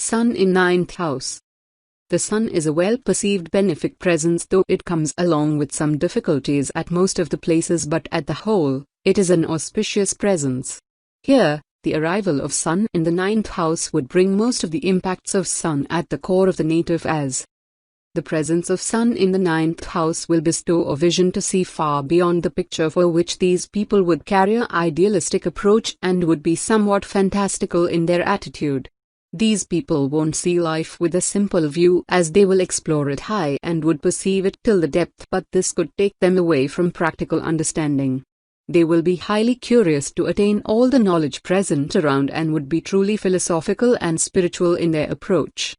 Sun in 9th house. The Sun is a well-perceived benefic presence, though it comes along with some difficulties at most of the places, but at the whole, it is an auspicious presence. Here, the arrival of Sun in the 9th house would bring most of the impacts of Sun at the core of the native, as the presence of Sun in the 9th house will bestow a vision to see far beyond the picture, for which these people would carry an idealistic approach and would be somewhat fantastical in their attitude. These people won't see life with a simple view, as they will explore it high and would perceive it till the depth, but this could take them away from practical understanding. They will be highly curious to attain all the knowledge present around and would be truly philosophical and spiritual in their approach.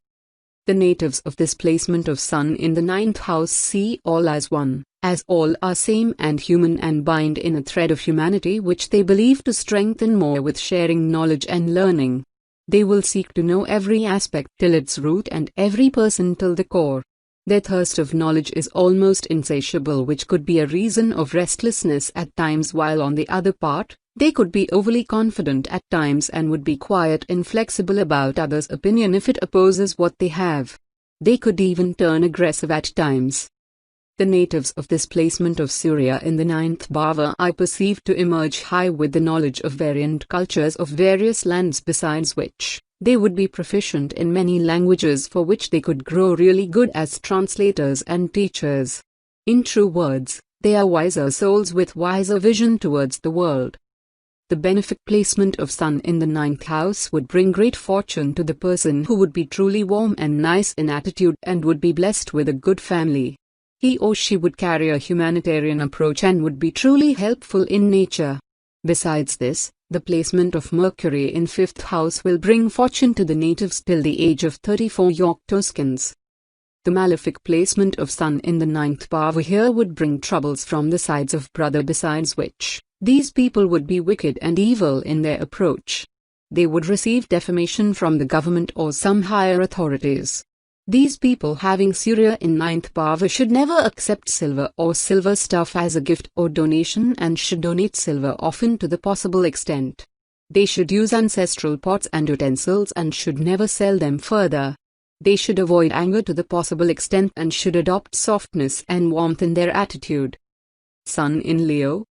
The natives of this placement of Sun in the 9th house see all as one, as all are same and human, and bind in a thread of humanity which they believe to strengthen more with sharing knowledge and learning. They will seek to know every aspect till its root and every person till the core. Their thirst of knowledge is almost insatiable, which could be a reason of restlessness at times, while on the other part, they could be overly confident at times and would be quiet, inflexible about others' opinion if it opposes what they have. They could even turn aggressive at times. The natives of this placement of Surya in the 9th bhava I perceive to emerge high with the knowledge of variant cultures of various lands, besides which, they would be proficient in many languages, for which they could grow really good as translators and teachers. In true words, they are wiser souls with wiser vision towards the world. The benefic placement of Sun in the 9th house would bring great fortune to the person who would be truly warm and nice in attitude and would be blessed with a good family. He or she would carry a humanitarian approach and would be truly helpful in nature. Besides this, the placement of Mercury in 5th house will bring fortune to the natives till the age of 34 Octoskins. The malefic placement of Sun in the 9th bhava here would bring troubles from the sides of brother, besides which, these people would be wicked and evil in their approach. They would receive defamation from the government or some higher authorities. These people having Surya in 9th bhava should never accept silver or silver stuff as a gift or donation, and should donate silver often to the possible extent. They should use ancestral pots and utensils and should never sell them further. They should avoid anger to the possible extent and should adopt softness and warmth in their attitude. Sun in Leo.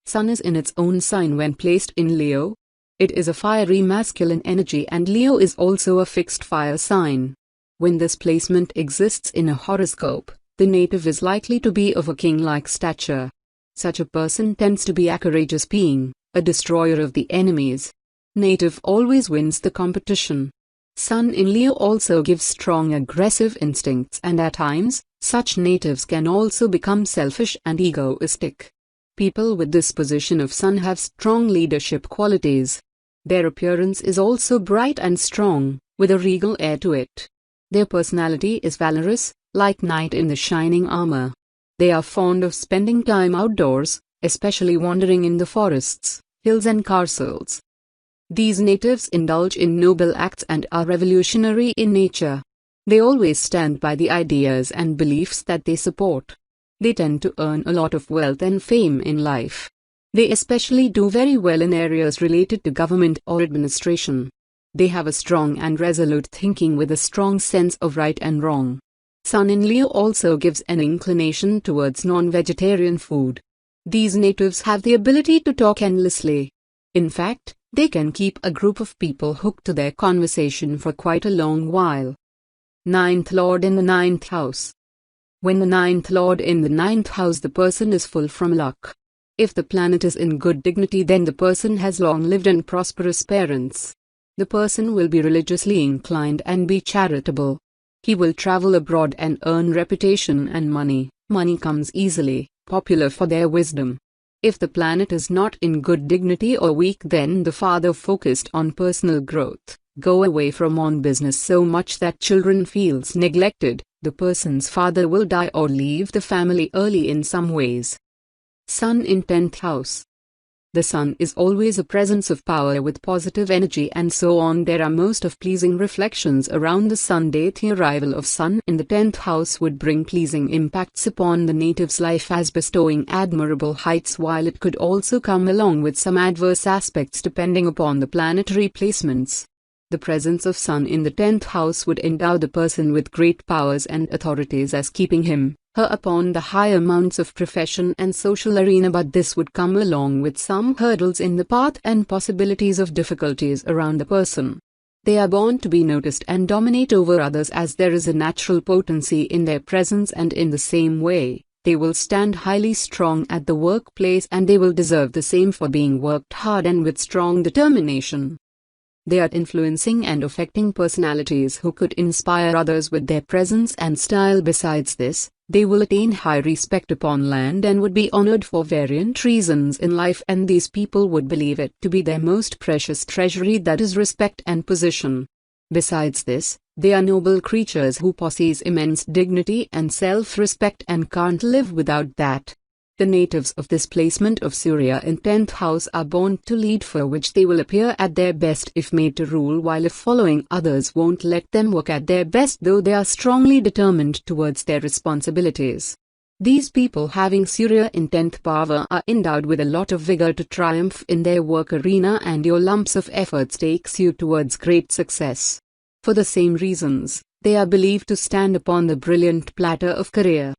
Sun is in its own sign when placed in Leo. It is a fiery masculine energy, and Leo is also a fixed fire sign. When this placement exists in a horoscope, the native is likely to be of a king-like stature. Such a person tends to be a courageous being, a destroyer of the enemies. Native always wins the competition. Sun in Leo also gives strong aggressive instincts, and at times, such natives can also become selfish and egoistic. People with this position of Sun have strong leadership qualities. Their appearance is also bright and strong, with a regal air to it. Their personality is valorous, like knight in the shining armor. They are fond of spending time outdoors, especially wandering in the forests, hills and castles. These natives indulge in noble acts and are revolutionary in nature. They always stand by the ideas and beliefs that they support. They tend to earn a lot of wealth and fame in life. They especially do very well in areas related to government or administration. They have a strong and resolute thinking with a strong sense of right and wrong. Sun in Leo also gives an inclination towards non-vegetarian food. These natives have the ability to talk endlessly. In fact, they can keep a group of people hooked to their conversation for quite a long while. 9th Lord in the 9th house. When the 9th Lord in the 9th house, the person is full from luck. If the planet is in good dignity, then the person has long lived and prosperous parents. The person will be religiously inclined and be charitable. He will travel abroad and earn reputation and money. Money comes easily, popular for their wisdom. If the planet is not in good dignity or weak, then the father focused on personal growth, go away from on business so much that children feels neglected. The person's father will die or leave the family early in some ways. Sun in 10th house. The Sun is always a presence of power with positive energy, and so on. There are most of pleasing reflections around the Sun date. The arrival of Sun in the 10th house would bring pleasing impacts upon the native's life as bestowing admirable heights, while it could also come along with some adverse aspects depending upon the planetary placements. The presence of Sun in the 10th house would endow the person with great powers and authorities as keeping him, her upon the higher mounts of profession and social arena, but this would come along with some hurdles in the path and possibilities of difficulties around the person. They are born to be noticed and dominate over others as there is a natural potency in their presence, and in the same way, they will stand highly strong at the workplace and they will deserve the same for being worked hard and with strong determination. They are influencing and affecting personalities who could inspire others with their presence and style. Besides this, they will attain high respect upon land and would be honored for variant reasons in life, and these people would believe it to be their most precious treasury, that is respect and position. Besides this, they are noble creatures who possess immense dignity and self-respect and can't live without that. The natives of this placement of Surya in 10th house are born to lead, for which they will appear at their best if made to rule, while if following others won't let them work at their best, though they are strongly determined towards their responsibilities. These people having Surya in 10th bhava are endowed with a lot of vigor to triumph in their work arena, and your lumps of efforts takes you towards great success. For the same reasons, they are believed to stand upon the brilliant platter of career.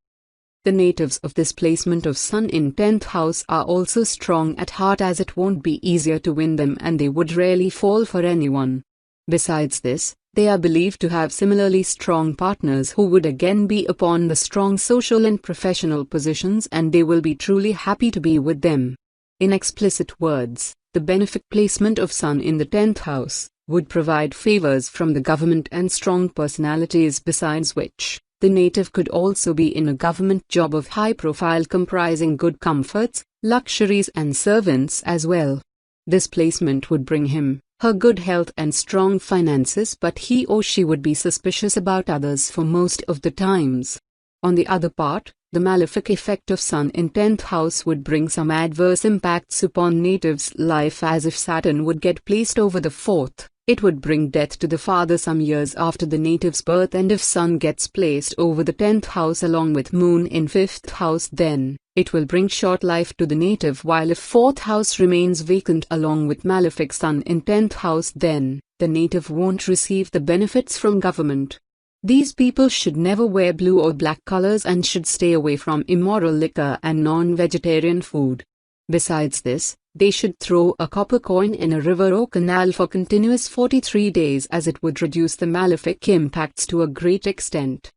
The natives of this placement of Sun in 10th house are also strong at heart, as it won't be easier to win them and they would rarely fall for anyone. Besides this, they are believed to have similarly strong partners who would again be upon the strong social and professional positions, and they will be truly happy to be with them. In explicit words, the benefic placement of Sun in the 10th house would provide favors from the government and strong personalities, besides which, the native could also be in a government job of high profile comprising good comforts, luxuries and servants as well. This placement would bring him, her good health and strong finances, but he or she would be suspicious about others for most of the times. On the other part, the malefic effect of Sun in 10th house would bring some adverse impacts upon natives' life, as if Saturn would get placed over the 4th. It would bring death to the father some years after the native's birth, and if Sun gets placed over the 10th house along with Moon in 5th house, then it will bring short life to the native, while if 4th house remains vacant along with malefic Sun in 10th house, then the native won't receive the benefits from government. These people should never wear blue or black colors and should stay away from immoral liquor and non-vegetarian food. Besides this, they should throw a copper coin in a river or canal for continuous 43 days, as it would reduce the malefic impacts to a great extent.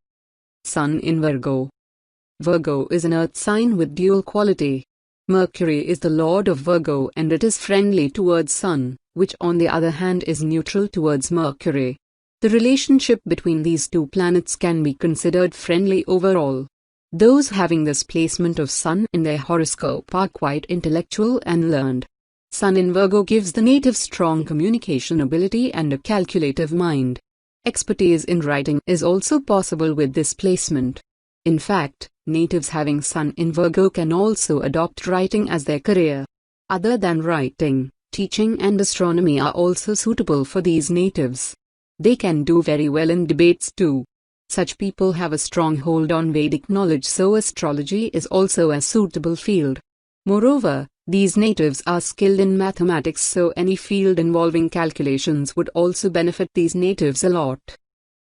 Sun in Virgo. Virgo is an earth sign with dual quality. Mercury is the lord of Virgo and it is friendly towards Sun, which on the other hand is neutral towards Mercury. The relationship between these two planets can be considered friendly overall. Those having this placement of Sun in their horoscope are quite intellectual and learned. Sun in Virgo gives the native strong communication ability and a calculative mind. Expertise in writing is also possible with this placement. In fact, natives having Sun in Virgo can also adopt writing as their career. Other than writing, teaching and astronomy are also suitable for these natives. They can do very well in debates too. Such people have a strong hold on Vedic knowledge, so astrology is also a suitable field. Moreover, these natives are skilled in mathematics, so any field involving calculations would also benefit these natives a lot.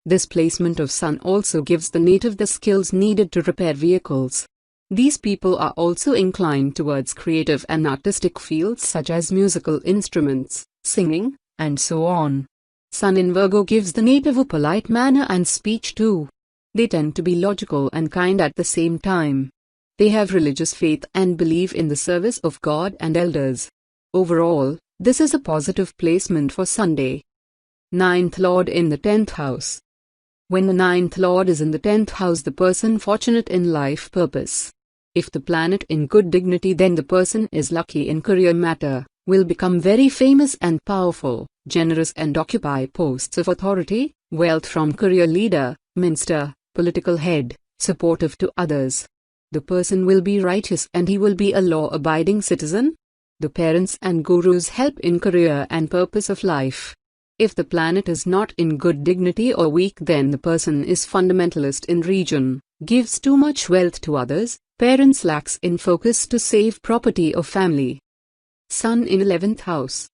This placement of Sun also gives the native the skills needed to repair vehicles. These people are also inclined towards creative and artistic fields such as musical instruments, singing, and so on. Sun in Virgo gives the native a polite manner and speech too. They tend to be logical and kind at the same time. They have religious faith and believe in the service of God and elders. Overall, this is a positive placement for Sunday. 9th Lord in the 10th house. When the 9th Lord is in the 10th house, the person fortunate in life purpose. If the planet in good dignity, then the person is lucky in career matter, will become very famous and powerful, generous and occupy posts of authority, wealth from career leader, minister, political head, supportive to others. The person will be righteous and he will be a law-abiding citizen. The parents and gurus help in career and purpose of life. If the planet is not in good dignity or weak, then the person is fundamentalist in region, gives too much wealth to others, parents lacks in focus to save property or family. Sun in 11th house.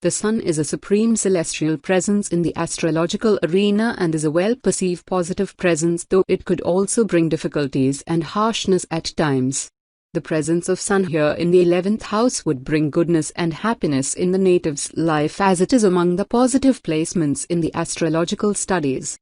The Sun is a supreme celestial presence in the astrological arena and is a well-perceived positive presence, though it could also bring difficulties and harshness at times. The presence of Sun here in the 11th house would bring goodness and happiness in the native's life, as it is among the positive placements in the astrological studies.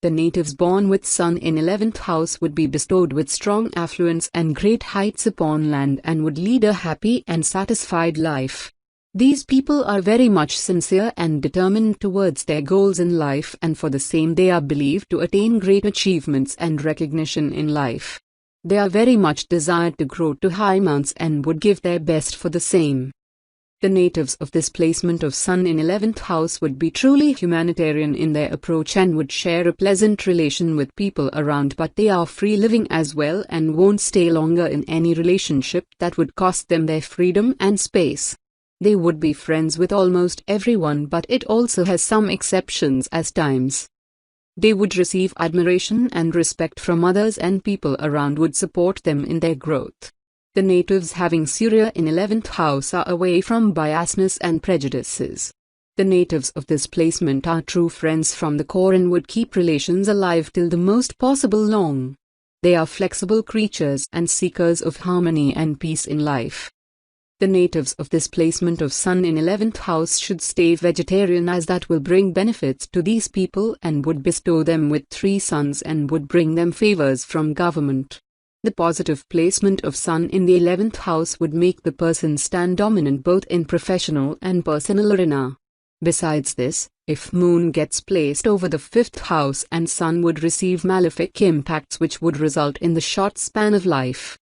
The natives born with Sun in 11th house would be bestowed with strong affluence and great heights upon land and would lead a happy and satisfied life. These people are very much sincere and determined towards their goals in life, and for the same they are believed to attain great achievements and recognition in life. They are very much desired to grow to high mounts and would give their best for the same. The natives of this placement of Sun in 11th house would be truly humanitarian in their approach and would share a pleasant relation with people around, but they are free living as well and won't stay longer in any relationship that would cost them their freedom and space. They would be friends with almost everyone, but it also has some exceptions as times. They would receive admiration and respect from others, and people around would support them in their growth. The natives having Surya in 11th house are away from biasness and prejudices. The natives of this placement are true friends from the core and would keep relations alive till the most possible long. They are flexible creatures and seekers of harmony and peace in life. The natives of this placement of Sun in 11th house should stay vegetarian, as that will bring benefits to these people and would bestow them with 3 sons and would bring them favors from government. The positive placement of Sun in the 11th house would make the person stand dominant both in professional and personal arena. Besides this, if Moon gets placed over the 5th house and Sun would receive malefic impacts which would result in the short span of life.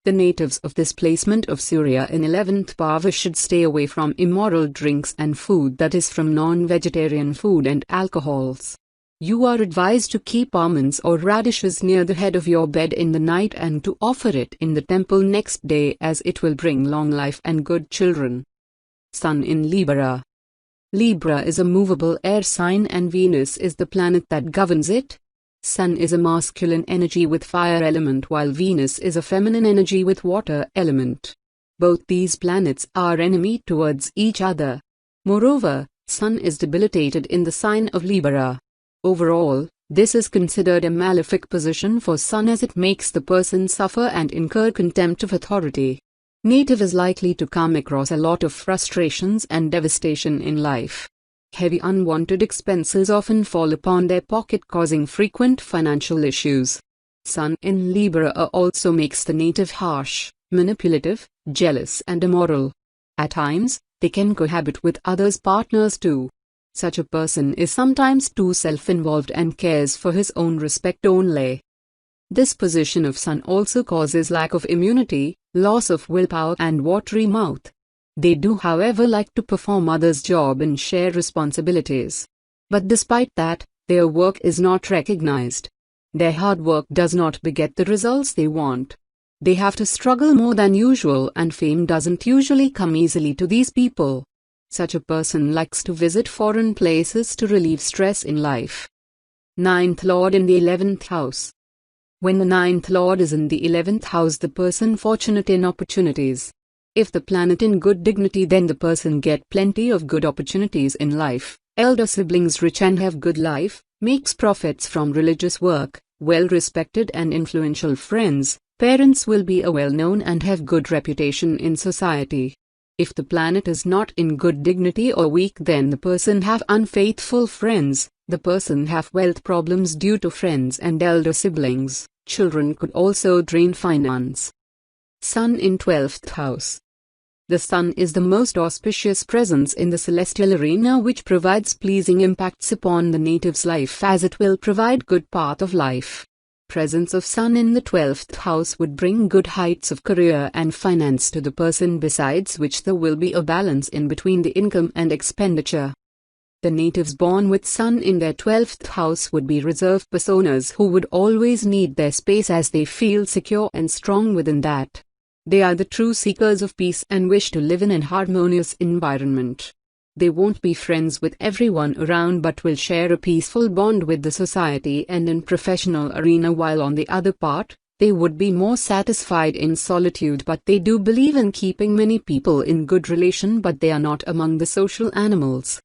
The natives of this placement of Surya in 11th bhava should stay away from immoral drinks and food, that is from non-vegetarian food and alcohols. You are advised to keep almonds or radishes near the head of your bed in the night and to offer it in the temple next day, as it will bring long life and good children. Sun in Libra. Libra is a movable air sign and Venus is the planet that governs it. Sun is a masculine energy with fire element, while Venus is a feminine energy with water element. Both these planets are enemy towards each other. Moreover, Sun is debilitated in the sign of Libra. Overall, this is considered a malefic position for Sun, as it makes the person suffer and incur contempt of authority. Native is likely to come across a lot of frustrations and devastation in life. Heavy unwanted expenses often fall upon their pocket, causing frequent financial issues. Sun in Libra also makes the native harsh, manipulative, jealous and immoral. At times, they can cohabit with others' partners too. Such a person is sometimes too self-involved and cares for his own respect only. This position of Sun also causes lack of immunity, loss of willpower and watery mouth. They do, however, like to perform others' job and share responsibilities. But despite that, their work is not recognized. Their hard work does not beget the results they want. They have to struggle more than usual, and fame doesn't usually come easily to these people. Such a person likes to visit foreign places to relieve stress in life. 9th Lord in the 11th house. When the 9th Lord is in the 11th house, the person fortunate in opportunities. If the planet in good dignity, then the person get plenty of good opportunities in life. Elder siblings rich and have good life, makes profits from religious work, well-respected and influential friends. Parents will be a well-known and have good reputation in society. If the planet is not in good dignity or weak, then the person have unfaithful friends. The person have wealth problems due to friends and elder siblings. Children could also drain finance. Sun in 12th house. The Sun is the most auspicious presence in the celestial arena, which provides pleasing impacts upon the native's life, as it will provide good path of life. Presence of Sun in the 12th house would bring good heights of career and finance to the person, besides which there will be a balance in between the income and expenditure. The natives born with Sun in their 12th house would be reserved personas who would always need their space, as they feel secure and strong within that. They are the true seekers of peace and wish to live in an harmonious environment. They won't be friends with everyone around, but will share a peaceful bond with the society and in professional arena, while on the other part, They would be more satisfied in solitude, but they do believe in keeping many people in good relation, but they are not among the social animals.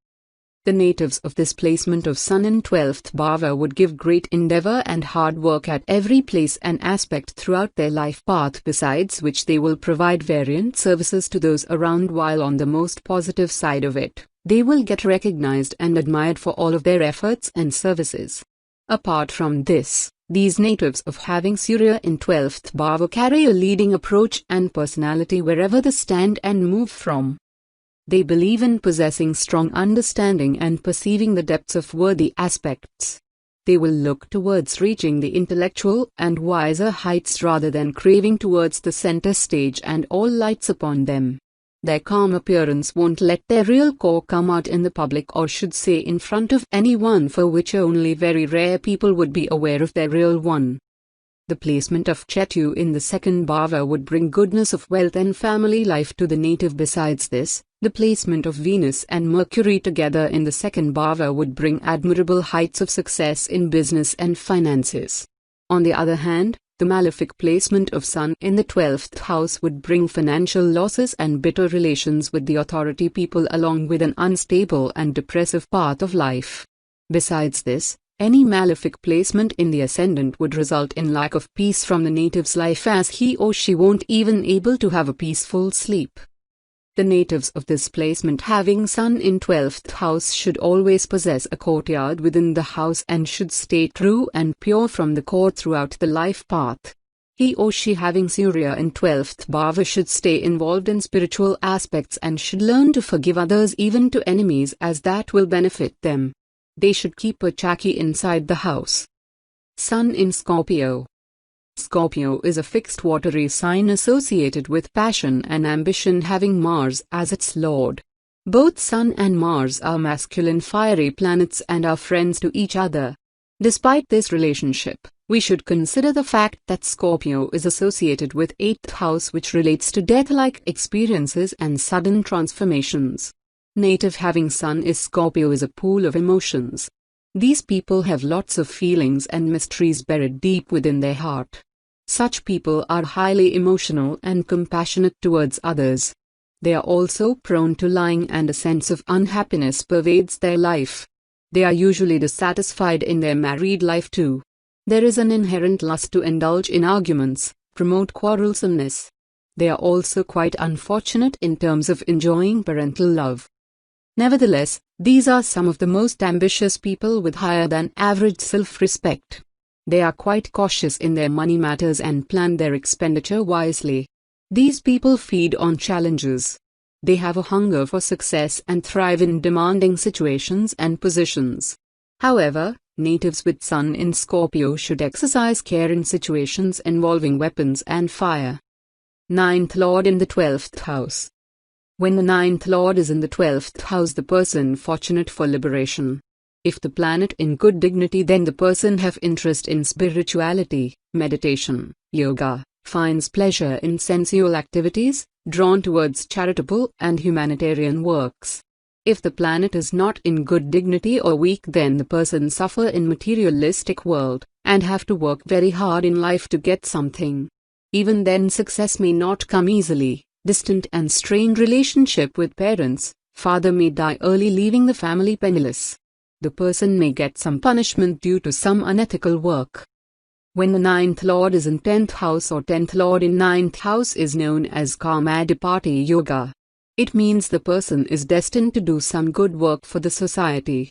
The natives of this placement of Sun in 12th Bhava would give great endeavor and hard work at every place and aspect throughout their life path, besides which they will provide variant services to those around, while on the most positive side of it, they will get recognized and admired for all of their efforts and services. Apart from this, these natives of having Surya in 12th Bhava carry a leading approach and personality wherever they stand and move from. They believe in possessing strong understanding and perceiving the depths of worthy aspects. They will look towards reaching the intellectual and wiser heights rather than craving towards the center stage and all lights upon them. Their calm appearance won't let their real core come out in the public, or should say in front of anyone, for which only very rare people would be aware of their real one. The placement of Ketu in the second bhava would bring goodness of wealth and family life to the native. Besides this, the placement of Venus and Mercury together in the second bhava would bring admirable heights of success in business and finances. On the other hand, the malefic placement of Sun in the 12th house would bring financial losses and bitter relations with the authority people, along with an unstable and depressive path of life. Besides this, any malefic placement in the ascendant would result in lack of peace from the native's life, as he or she won't even able to have a peaceful sleep. The natives of this placement having Sun in 12th house should always possess a courtyard within the house and should stay true and pure from the core throughout the life path. He or she having Surya in 12th bhava should stay involved in spiritual aspects and should learn to forgive others, even to enemies, as that will benefit them. They should keep a chaki inside the house. Sun in Scorpio. Scorpio is a fixed watery sign associated with passion and ambition, having Mars as its lord. Both Sun and Mars are masculine fiery planets and are friends to each other. Despite this relationship, we should consider the fact that Scorpio is associated with 8th house, which relates to death-like experiences and sudden transformations. Native having Sun is Scorpio is a pool of emotions. These people have lots of feelings and mysteries buried deep within their heart. Such people are highly emotional and compassionate towards others. They are also prone to lying, and a sense of unhappiness pervades their life. They are usually dissatisfied in their married life too. There is an inherent lust to indulge in arguments, promote quarrelsomeness. They are also quite unfortunate in terms of enjoying parental love. Nevertheless, these are some of the most ambitious people with higher than average self-respect. They are quite cautious in their money matters and plan their expenditure wisely. These people feed on challenges. They have a hunger for success and thrive in demanding situations and positions. However, natives with Sun in Scorpio should exercise care in situations involving weapons and fire. 9th Lord in the 12th house. When the 9th Lord is in the 12th house, the person fortunate for liberation. If the planet in good dignity, then the person have interest in spirituality, meditation, yoga, finds pleasure in sensual activities, drawn towards charitable and humanitarian works. If the planet is not in good dignity or weak, then the person suffer in materialistic world, and have to work very hard in life to get something. Even then success may not come easily. Distant and strained relationship with parents, father may die early, leaving the family penniless. The person may get some punishment due to some unethical work. When the 9th Lord is in 10th house, or 10th Lord in 9th house is known as Karmadipati Yoga. It means the person is destined to do some good work for the society.